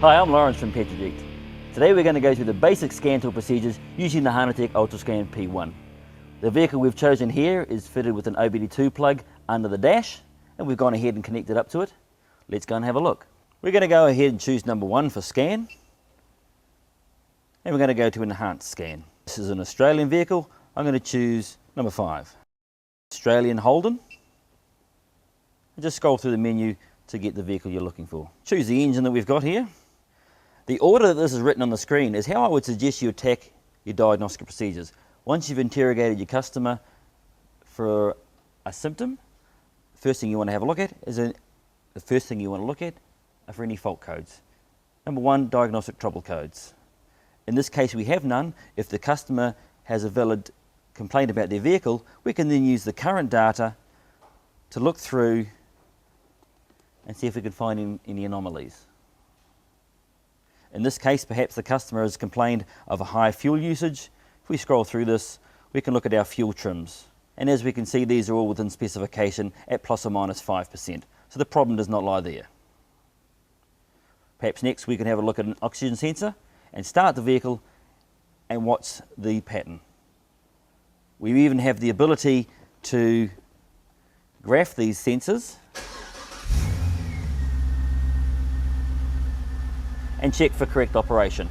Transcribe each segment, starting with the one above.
Hi, I'm Lawrence from Petroject. Today we're going to go through the basic scan tool procedures using the HANATECH UltraScan P1. The vehicle we've chosen here is fitted with an OBD2 plug under the dash, and we've gone ahead and connected up to it. Let's go and have a look. We're going to go ahead and choose number 1 for scan, and we're going to go to enhanced scan. This is an Australian vehicle. I'm going to choose number 5, Australian Holden, and just scroll through the menu to get the vehicle you're looking for. Choose the engine that we've got here. The order that this is written on the screen is how I would suggest you attack your diagnostic procedures. Once you've interrogated your customer for a symptom, the first thing you want to have a look at is for any fault codes. Number 1, diagnostic trouble codes. In this case we have none. If the customer has a valid complaint about their vehicle, we can then use the current data to look through and see if we can find any anomalies. In this case, perhaps the customer has complained of a high fuel usage. If we scroll through this, we can look at our fuel trims. And as we can see, these are all within specification at plus or minus 5%. So the problem does not lie there. Perhaps next we can have a look at an oxygen sensor and start the vehicle and watch the pattern. We even have the ability to graph these sensors and check for correct operation.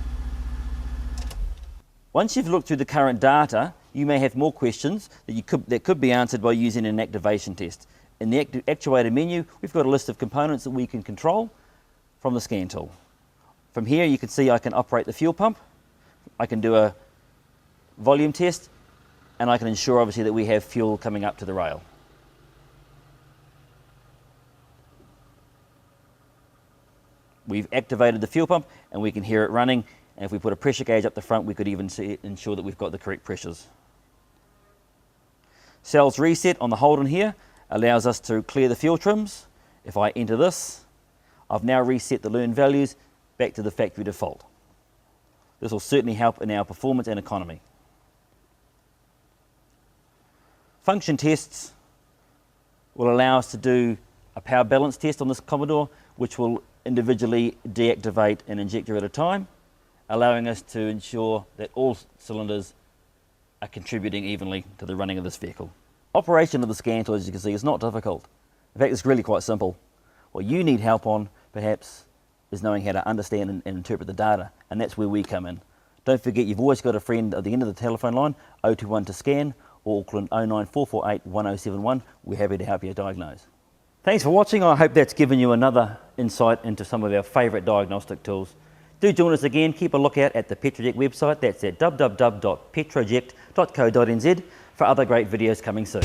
Once you've looked through the current data, you may have more questions that could be answered by using an activation test. In the actuator menu, we've got a list of components that we can control from the scan tool. From here you can see I can operate the fuel pump, I can do a volume test, and I can ensure obviously that we have fuel coming up to the rail. We've activated the fuel pump and we can hear it running, and if we put a pressure gauge up the front we could even ensure that we've got the correct pressures. Cells reset on the Holden here allows us to clear the fuel trims. If I enter this, I've now reset the learned values back to the factory default. This will certainly help in our performance and economy. Function tests will allow us to do a power balance test on this Commodore, which will individually deactivate an injector at a time, allowing us to ensure that all cylinders are contributing evenly to the running of this vehicle. Operation of the scan tool, as you can see, is not difficult. In fact, it's really quite simple. What you need help on, perhaps, is knowing how to understand and interpret the data, and that's where we come in. Don't forget, you've always got a friend at the end of the telephone line, 021 to scan, or Auckland 09448 1071. We're happy to help you diagnose. Thanks for watching. I hope that's given you another insight into some of our favourite diagnostic tools. Do join us again. Keep a lookout at the Petroject website. That's at www.petroject.co.nz for other great videos coming soon.